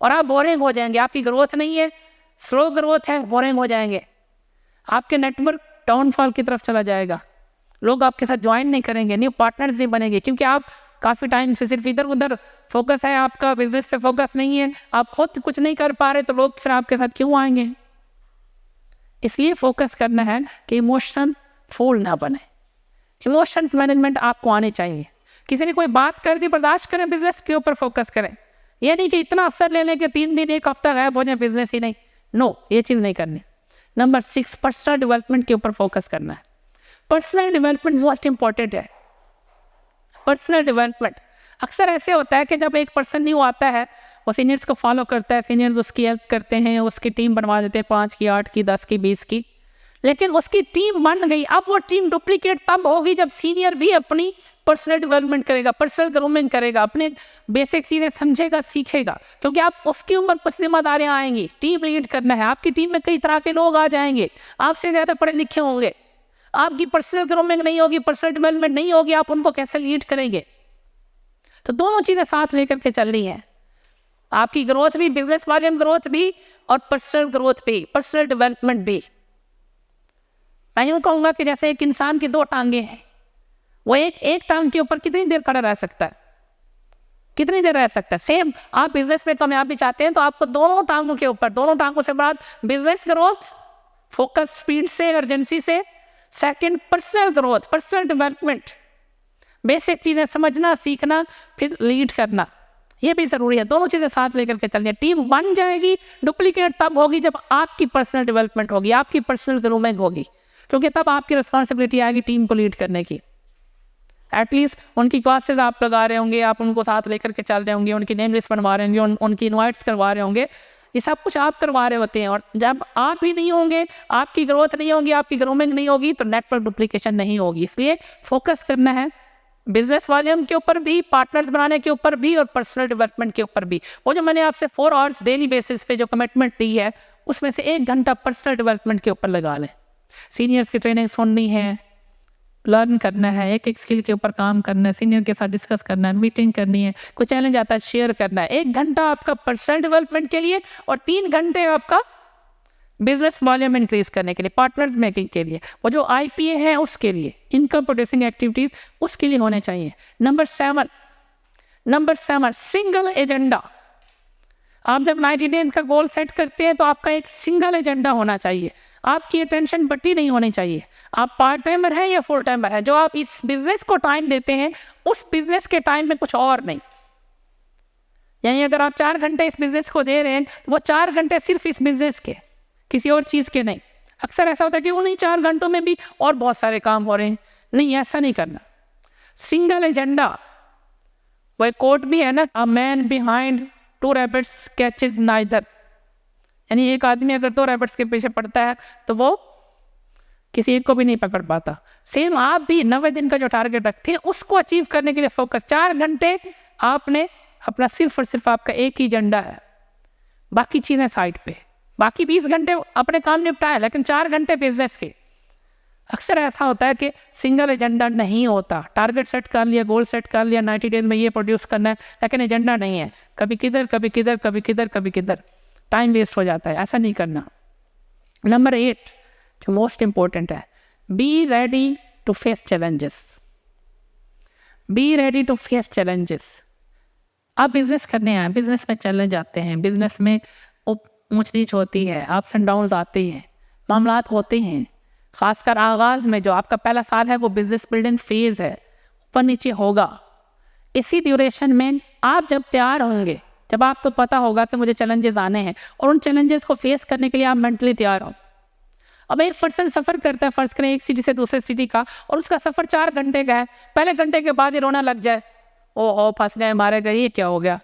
और आप बोरिंग हो जाएंगे। आपकी ग्रोथ नहीं है, स्लो ग्रोथ है, बोरिंग हो जाएंगे। आपके नेटवर्क डाउनफॉल की तरफ चला जाएगा, लोग आपके साथ ज्वाइन नहीं करेंगे, न्यू पार्टनर्स नहीं बनेंगे, क्योंकि आप काफ़ी टाइम से सिर्फ इधर उधर फोकस है, आपका बिजनेस पे फोकस नहीं है, आप खुद कुछ नहीं कर पा रहे, तो लोग फिर आपके साथ क्यों आएंगे। इसलिए फोकस करना है कि इमोशन फूल ना बने। इमोशंस मैनेजमेंट आपको आने चाहिए। किसी ने कोई बात कर दी, बर्दाश्त करें, बिजनेस के ऊपर फोकस करें। ये नहीं कि इतना असर ले लें कि 3 दिन 1 हफ्ता गायब हो जाए, बिजनेस ही नहीं। नो, ये चीज़ नहीं करनी। नंबर 6, पर्सनल डेवलपमेंट के ऊपर फोकस करना है। पर्सनल डेवलपमेंट मोस्ट इंपॉर्टेंट है। पर्सनल डेवलपमेंट अक्सर ऐसे होता है कि जब एक पर्सन न्यू आता है, वो सीनियर्स को फॉलो करता है, सीनियर्स उसकी हेल्प करते हैं, उसकी टीम बनवा देते हैं, 5 की, 8 की, 10 की, 20 की, लेकिन उसकी टीम बन गई। अब वो टीम डुप्लीकेट तब होगी जब सीनियर भी अपनी पर्सनल डेवलपमेंट करेगा, पर्सनल ग्रूमिंग करेगा, अपने बेसिक चीज़ें समझेगा, सीखेगा, क्योंकि आप उसकी ऊपर कुछ जिम्मेदारियां आएंगी। टीम लीड करना है, आपकी टीम में कई तरह के लोग आ जाएंगे, आपसे ज़्यादा पढ़े लिखे होंगे, आपकी पर्सनल ग्रूमिंग नहीं होगी, पर्सनल डेवलपमेंट नहीं होगी, आप उनको कैसे लीड करेंगे। तो दोनों चीज़ें साथ लेकर के चल रही हैं, आपकी ग्रोथ भी, बिजनेस वॉल्यूम ग्रोथ भी, और पर्सनल ग्रोथ भी, पर्सनल डेवलपमेंट भी। मैं यूँ कहूँगा कि जैसे एक इंसान की 2 टांगे हैं, वो एक टांग के ऊपर कितनी देर खड़ा रह सकता है, कितनी देर रह सकता है। सेम आप बिजनेस में कामयाबी चाहते हैं तो आपको दोनों टांगों के ऊपर, दोनों टांगों से बाद बिजनेस ग्रोथ, फोकस, स्पीड से, अर्जेंसी से, second personal growth, personal development, basic चीज़ें समझना, सीखना, फिर लीड करना, ये भी ज़रूरी है। दोनों चीज़ें साथ लेकर के चलनी है। टीम बन जाएगी, डुप्लीकेट तब होगी जब आपकी पर्सनल डेवलपमेंट होगी, आपकी पर्सनल ग्रूमिंग होगी, क्योंकि तब आपकी रिस्पॉन्सिबिलिटी आएगी टीम को लीड करने की। एटलीस्ट उनकी क्लासेस आप लगा रहे होंगे, आप उनको साथ लेकर के चल रहे होंगे, उनकी नेम लिस्ट बनवा रहे होंगे, उनकी इन्वाइट्स करवा रहे होंगे, ये सब कुछ आप करवा रहे होते हैं। और जब आप ही नहीं होंगे, आपकी ग्रोथ नहीं होगी, आपकी ग्रूमिंग नहीं होगी, तो नेटवर्क डुप्लीकेशन नहीं होगी। इसलिए फोकस करना है बिजनेस वॉल्यूम के ऊपर भी, पार्टनर्स बनाने के ऊपर भी, और पर्सनल डेवलपमेंट के ऊपर भी। वो जो मैंने आपसे 4 आवर्स डेली बेसिस पे जो कमिटमेंट दी है, उसमें से 1 घंटा पर्सनल डेवलपमेंट के ऊपर लगा लें। सीनियर्स की ट्रेनिंग सुननी है, लर्न करना है, एक स्किल के ऊपर काम करना है, सीनियर के साथ डिस्कस करना है, मीटिंग करनी है, कोई चैलेंज आता है शेयर करना है। 1 घंटा आपका पर्सनल डेवलपमेंट के लिए और 3 घंटे आपका बिजनेस वॉल्यूम इंक्रीज करने के लिए, पार्टनर्स मेकिंग के लिए, वो जो IPA है उसके लिए, इनकम प्रोड्यूसिंग एक्टिविटीज उसके लिए होने चाहिए। Number 7, single agenda. आप जब 90 डेज का गोल सेट करते हैं तो आपका एक सिंगल एजेंडा होना चाहिए, आपकी अटेंशन बटी नहीं होनी चाहिए। आप पार्ट टाइमर हैं या फुल टाइमर है, जो आप इस बिजनेस को टाइम देते हैं उस बिजनेस के टाइम में कुछ और नहीं। यानी अगर आप 4 घंटे इस बिजनेस को दे रहे हैं तो वो 4 घंटे सिर्फ इस बिजनेस के, किसी और चीज़ के नहीं। अक्सर ऐसा होता है कि उन्हीं 4 घंटों में भी और बहुत सारे काम हो रहे हैं। नहीं, ऐसा नहीं करना, सिंगल एजेंडा। वो एक कोट भी है ना, a man behind 2 rabbits catches neither. यानी एक आदमी अगर 2 रैबिट्स के पीछे पड़ता है तो वो किसी एक को भी नहीं पकड़ पाता। सेम आप भी 90 दिन का जो टारगेट रखते हैं उसको अचीव करने के लिए फोकस। 4 घंटे आपने अपना सिर्फ और सिर्फ आपका एक ही एजेंडा है, बाकी चीज़ें साइड पे, बाकी 20 घंटे अपने काम निपटाए लेकिन 4 घंटे बिजनेस के। अक्सर ऐसा होता है कि सिंगल एजेंडा नहीं होता, टारगेट सेट कर लिया, गोल सेट कर लिया, 90 डेज में ये प्रोड्यूस करना है, लेकिन एजेंडा नहीं है, कभी किधर कभी किधर कभी किधर कभी किधर, टाइम वेस्ट हो जाता है। ऐसा नहीं करना। नंबर 8 जो मोस्ट इम्पोर्टेंट है, be ready to face challenges. Be ready to face challenges. आप बिजनेस करने आए, बिजनेस में चैलेंज आते हैं, बिजनेस में ऊंच नीच होती है, अप्स एंड डाउन्स आते हैं, मामलात होते हैं। खासकर आगाज़ में जो आपका पहला साल है वो बिजनेस बिल्डिंग फेज है, ऊपर नीचे होगा। इसी ड्यूरेशन में आप जब तैयार होंगे, जब आपको पता होगा कि मुझे चैलेंजेस आने हैं और उन चैलेंजेस को फेस करने के लिए आप मेंटली तैयार हो। अब एक पर्सन सफ़र करता है, फ़र्ज़ करें एक सिटी से दूसरे सिटी का, और उसका सफ़र 4 घंटे का है, पहले घंटे के बाद ही रोना लग जाए, ओहो फंस गए, मारे गए, ये क्या हो गया।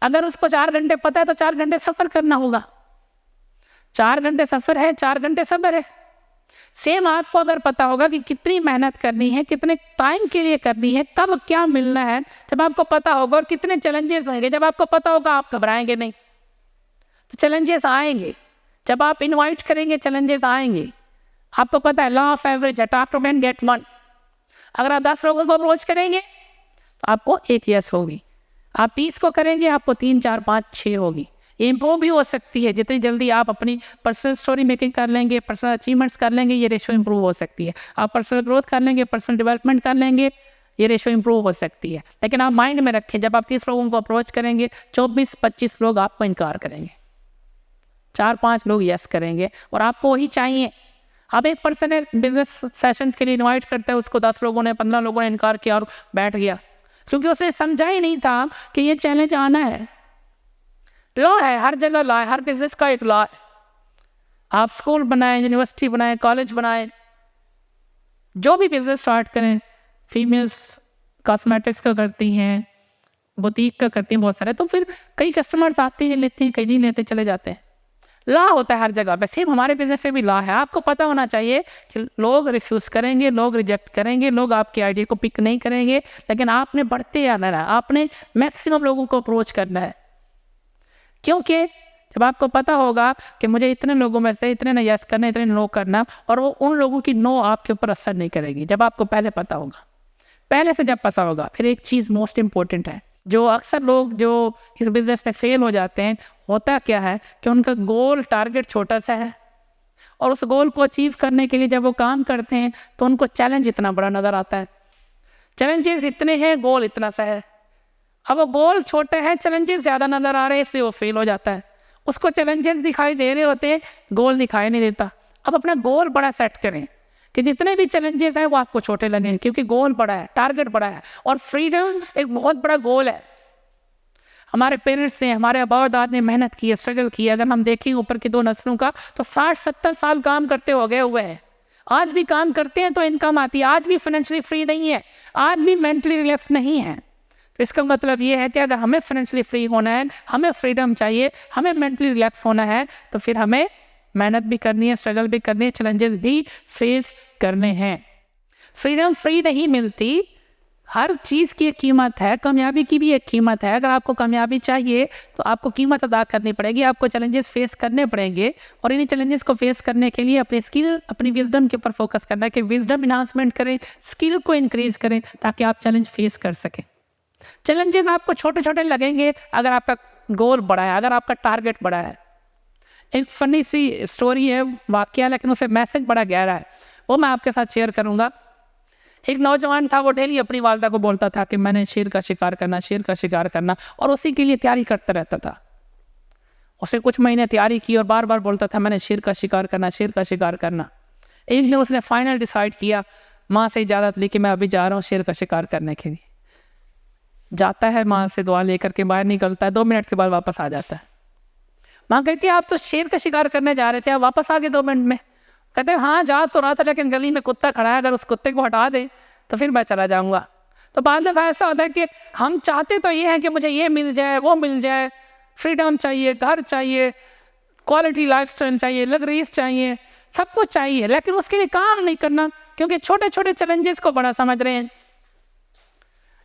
अगर उसको 4 घंटे पता है तो 4 घंटे सफ़र करना होगा। 4 घंटे सफ़र है, 4 घंटे सब्र है। सेम आपको अगर पता होगा कि कितनी मेहनत करनी है, कितने टाइम के लिए करनी है, कब क्या मिलना है, जब आपको पता होगा, और कितने चैलेंजेस होंगे, जब आपको पता होगा आप घबराएंगे नहीं। तो चैलेंजेस आएंगे, जब आप इनवाइट करेंगे चैलेंजेस आएंगे। आपको पता है law of average, attack to man get 1। अगर आप 10 लोगों को अप्रोच करेंगे तो आपको 1 यस होगी, आप 30 को करेंगे आपको 3, 4, 5, 6 होगी। ये इम्प्रूव भी हो सकती है, जितनी जल्दी आप अपनी पर्सनल स्टोरी मेकिंग कर लेंगे, पर्सनल अचीवमेंट्स कर लेंगे, ये रेशो इम्प्रूव हो सकती है। आप पर्सनल ग्रोथ कर लेंगे, पर्सनल डेवलपमेंट कर लेंगे, ये रेशो इम्प्रूव हो सकती है। लेकिन आप माइंड में रखें, जब आप 30 लोगों को अप्रोच करेंगे, 24-25 लोग आपको इनकार करेंगे, 4-5 लोग यस करेंगे, और आपको वही चाहिए। अब एक पर्सन है बिजनेस सेशंस के लिए इनवाइट करता है, उसको 10 लोगों ने 15 लोगों ने इनकार किया और बैठ गया, क्योंकि उसने समझा ही नहीं था कि ये चैलेंज आना है। लॉ है, हर जगह लॉ है, हर बिजनेस का एक लॉ है। आप स्कूल बनाएं, यूनिवर्सिटी बनाएं, कॉलेज बनाएं, जो भी बिजनेस स्टार्ट करें, फीमेल्स कॉस्मेटिक्स का करती हैं, बुटीक का करती हैं बहुत सारे, तो फिर कई कस्टमर्स आते हैं, लेते हैं, कई नहीं लेते, चले जाते हैं। लॉ होता है हर जगह पे, सेम हमारे बिजनेस में भी लॉ है। आपको पता होना चाहिए कि लोग रिफ्यूज़ करेंगे, लोग रिजेक्ट करेंगे, लोग आपके आइडिया को पिक नहीं करेंगे, लेकिन आपने बढ़ते आना है, आपने मैक्सिमम लोगों को अप्रोच करना है। क्योंकि जब आपको पता होगा कि मुझे इतने लोगों में से इतने ने यस करना, इतने नो करना, और वो उन लोगों की नो आपके ऊपर असर नहीं करेगी, जब आपको पहले पता होगा। पहले से जब पता होगा, फिर एक चीज़ मोस्ट इम्पोर्टेंट है, जो अक्सर लोग जो इस बिज़नेस में फेल हो जाते हैं, होता क्या है कि उनका गोल टारगेट छोटा सा है, और उस गोल को अचीव करने के लिए जब वो काम करते हैं तो उनको चैलेंज इतना बड़ा नज़र आता है। चैलेंजेस इतने हैं, गोल इतना सा है। अब वो गोल छोटा है, चैलेंजेस ज़्यादा नज़र आ रहे हैं, इसलिए वो फेल हो जाता है। उसको चैलेंजेस दिखाई दे रहे होते हैं, गोल दिखाई नहीं देता। अब अपना गोल बड़ा सेट करें कि जितने भी चैलेंजेस हैं वो आपको छोटे लगें, क्योंकि गोल बड़ा है, टारगेट बड़ा है, और फ्रीडम एक बहुत बड़ा गोल है। हमारे पेरेंट्स ने, हमारे आबा दाद ने मेहनत की है, स्ट्रगल की है। अगर हम देखें ऊपर की 2 नस्लों का, तो 60-70 साल काम करते हो गए हुए हैं, आज भी काम करते हैं तो इनकम आती है, आज भी फाइनेंशियली फ्री नहीं है, आज भी मेंटली रिलैक्स नहीं है। तो इसका मतलब ये है कि अगर हमें फाइनेंशियली फ्री होना है, हमें फ्रीडम चाहिए, हमें मेंटली रिलैक्स होना है, तो फिर हमें मेहनत भी करनी है, स्ट्रगल भी करनी है, चैलेंजेस भी फेस करने हैं। फ्रीडम फ्री नहीं मिलती, हर चीज़ की एक कीमत है, कामयाबी की भी एक कीमत है। अगर आपको कामयाबी चाहिए तो आपको कीमत अदा करनी पड़ेगी, आपको चैलेंजेस फेस करने पड़ेंगे, और इन्हीं चैलेंजेस को फेस करने के लिए अपनी स्किल, अपनी विजडम के ऊपर फोकस करना है कि विजडम इन्हांसमेंट करें, स्किल को इंक्रीज़ करें, ताकि आप चैलेंज फेस कर सकें। चैलेंजेस आपको छोटे छोटे लगेंगे अगर आपका गोल बड़ा है, अगर आपका टारगेट बड़ा है। एक फनी सी स्टोरी है, वाकया, लेकिन उसे मैसेज बड़ा गहरा है, वो मैं आपके साथ शेयर करूँगा। एक नौजवान था, वो डेली अपनी वालदा को बोलता था कि मैंने शेर का शिकार करना, शेर का शिकार करना, और उसी के लिए तैयारी करता रहता था। उसने कुछ महीने तैयारी की और बार बार बोलता था मैंने शेर का शिकार करना, शेर का शिकार करना। एक दिन उसने फाइनल डिसाइड किया, माँ से इजाज़त ली कि मैं अभी जा रहा हूँ शेर का शिकार करने के लिए। जाता है, माँ से दुआ लेकर के बाहर निकलता है, 2 मिनट के बाद वापस आ जाता है। माँ कहती है आप तो शेर का शिकार करने जा रहे थे, आप वापस आ गए 2 मिनट में। कहते हैं हाँ जा तो रहा था, लेकिन गली में कुत्ता खड़ा है, अगर उस कुत्ते को हटा दे तो फिर मैं चला जाऊँगा। तो बाद में ऐसा होता है कि हम चाहते तो ये है कि मुझे ये मिल जाए, वो मिल जाए, फ्रीडम चाहिए, घर चाहिए, क्वालिटी लाइफस्टाइल चाहिए, लग्जरीज चाहिए, सब कुछ चाहिए, लेकिन उसके लिए काम नहीं करना, क्योंकि छोटे छोटे चैलेंजेस को बड़ा समझ रहे हैं।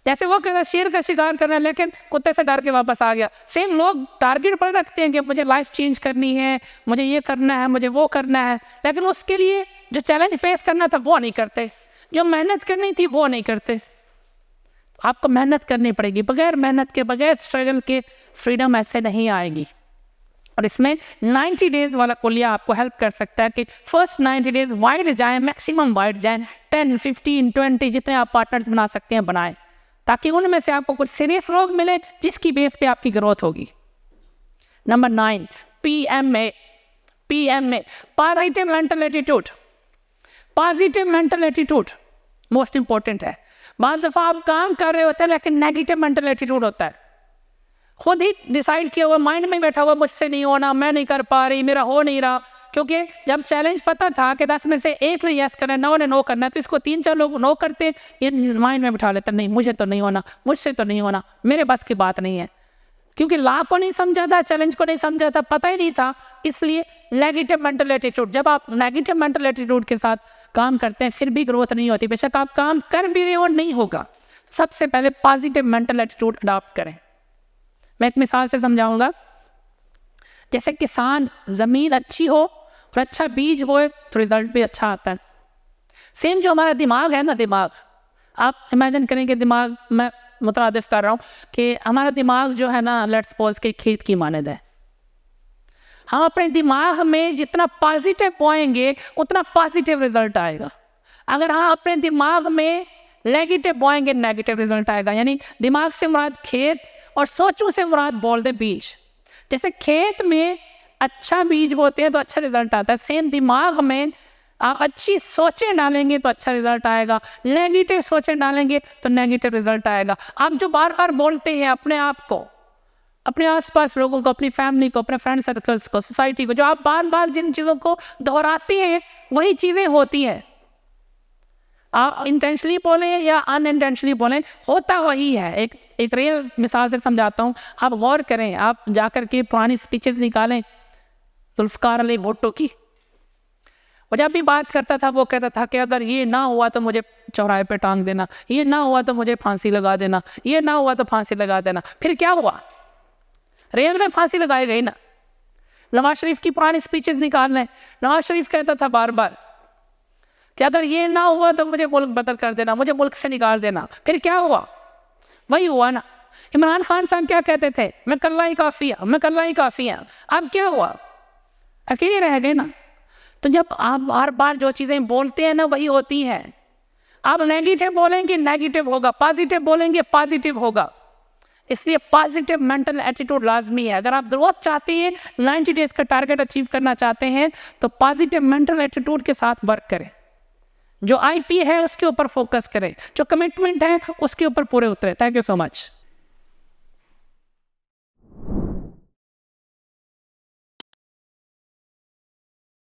जैसे वो कहता शेर का शिकार करना है, लेकिन कुत्ते से डर के वापस आ गया। सेम लोग टारगेट पर रखते हैं कि मुझे लाइफ चेंज करनी है, मुझे ये करना है, मुझे वो करना है, लेकिन उसके लिए जो चैलेंज फेस करना था वो नहीं करते, जो मेहनत करनी थी वो नहीं करते। तो आपको मेहनत करनी पड़ेगी, बगैर मेहनत के, बगैर स्ट्रगल के फ्रीडम ऐसे नहीं आएगी। और इसमें 90 डेज वाला कुलिया आपको हेल्प कर सकता है कि फर्स्ट 90 डेज वाइड जाएं, मैक्सिमम वाइड जाएं, 10, 15, 20 जितने आप पार्टनर्स बना सकते हैं बनाएं, ताकि उनमें से आपको कुछ सीरियस लोग मिले जिसकी बेस पे आपकी ग्रोथ होगी। Number 9, PMA, positive mental attitude. Positive mental attitude most important है। बाद दफ़ा आप काम कर रहे होते हैं लेकिन नेगेटिव मेंटल एटीट्यूड होता है, खुद ही डिसाइड किया हुआ, माइंड में बैठा हुआ मुझसे नहीं होना, मैं नहीं कर पा रही, मेरा हो नहीं रहा। क्योंकि जब चैलेंज पता था कि 10 में से 1 ने यस करना है, 9 ने नो करना है, तो इसको 3-4 लोग नो करते, ये माइंड में बिठा लेते नहीं मुझे तो नहीं होना, मुझसे तो नहीं होना, मेरे बस की बात नहीं है। क्योंकि लॉ को नहीं समझा था, चैलेंज को नहीं समझा था, पता ही नहीं था, इसलिए नेगेटिव मेंटल एटीट्यूड। जब आप नेगेटिव मेंटल एटीट्यूड के साथ काम करते हैं फिर भी ग्रोथ नहीं होती, बेशक आप काम कर भी रहे हो नहीं होगा। सबसे पहले पॉजिटिव मेंटल एटीट्यूड अडॉप्ट करें। मैं एक मिसाल से समझाऊंगा। जैसे किसान, ज़मीन अच्छी हो और अच्छा बीज बोए तो रिजल्ट भी अच्छा आता है। सेम जो हमारा दिमाग है ना, दिमाग आप इमेजिन करें कि दिमाग, मैं मुतरादिफ कर रहा हूँ कि हमारा दिमाग जो है ना, लेट्स सपोज के खेत की मानद है। हम अपने दिमाग में जितना पॉजिटिव बोएंगे उतना पॉजिटिव रिजल्ट आएगा। अगर हम अपने दिमाग में नेगेटिव बोएंगे नेगेटिव रिजल्ट आएगा। यानी दिमाग से मुराद खेत और सोचों से मुराद बोल दे बीज। जैसे खेत में अच्छा बीज बोते हैं तो अच्छा रिजल्ट आता है, सेम दिमाग में आप अच्छी सोचें डालेंगे तो अच्छा रिजल्ट आएगा, नेगेटिव सोचें डालेंगे तो नेगेटिव रिजल्ट आएगा। आप जो बार बार बोलते हैं अपने आप को, अपने आसपास लोगों को, अपनी फैमिली को, अपने फ्रेंड सर्कल्स को, सोसाइटी को, जो आप बार बार जिन चीज़ों को दोहराते हैं वही चीज़ें होती हैं। आप इंटेंशनली बोलें या अनइंटेंशनली बोलें, होता वही है। एक रियल मिसाल से समझाता हूँ, आप गौर करें, आप जाकर के पुरानी स्पीचेस निकालें जुल्फ़िकार अली भुट्टो की। वो जब भी बात करता था वो कहता था कि अगर ये ना हुआ तो मुझे चौराहे पे टांग देना, ये ना हुआ तो मुझे फांसी लगा देना, ये ना हुआ तो फांसी लगा देना। फिर क्या हुआ? रियल में फांसी लगाई गई ना। नवाज शरीफ की पुरानी स्पीचेस निकाल लें, नवाज शरीफ कहता था बार बार कि अगर ये ना हुआ तो मुझे मुल्क बदल कर देना, मुझे मुल्क से निकाल देना। फिर क्या हुआ? वही हुआ ना। इमरान खान साहब क्या कहते थे? मैं कल्ला ही काफ़ी है, मैं कल्ला ही काफ़ी है। अब क्या हुआ? अकेले रह गए ना। तो जब आप बार बार जो चीज़ें बोलते हैं ना वही होती है। आप नेगेटिव बोलेंगे नेगेटिव होगा, पॉजिटिव बोलेंगे पॉजिटिव होगा। इसलिए पॉजिटिव मेंटल एटीट्यूड लाजमी है। अगर आप ग्रोथ चाहते हैं, 90 डेज का टारगेट अचीव करना चाहते हैं, तो पॉजिटिव मेंटल एटीट्यूड के साथ वर्क करें। जो IP है उसके ऊपर फोकस करें, जो कमिटमेंट है उसके ऊपर पूरे उतरे। Thank you so much.